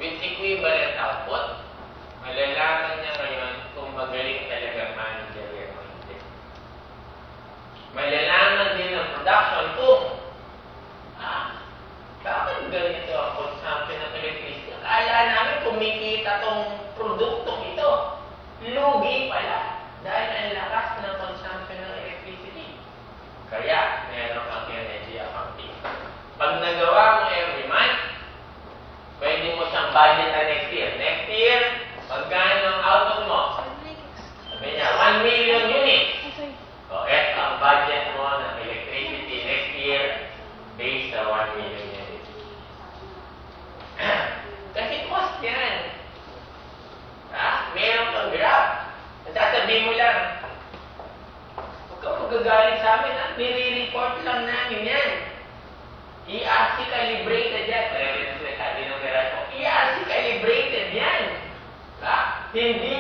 with equivalent output, malalaman niya ngayon kung magaling talaga manager yan o hindi. Malalaman din ng production kung bakit ganito ang consumption ng electricity? Akala namin kumikita tong produktong ito. Lugi pala dahil ang lakas ng consumption ng electricity. Kaya, meron kang energy accounting. Pag nagawa mo every month, pwede mo siyang budget na next year. Next year, magkano ang output mo? Sabi niya, 1 million units. So, eto ang budget mo ng electricity next year based sa 1 million units. Kasi cost yan. Meron kang graph. Sasabihin mo lang, huwag kang magagalit sa amin, nire-report lang namin yan. ERC calibrated yan. Sabi ng garage ko, ERC calibrated yan. Hindi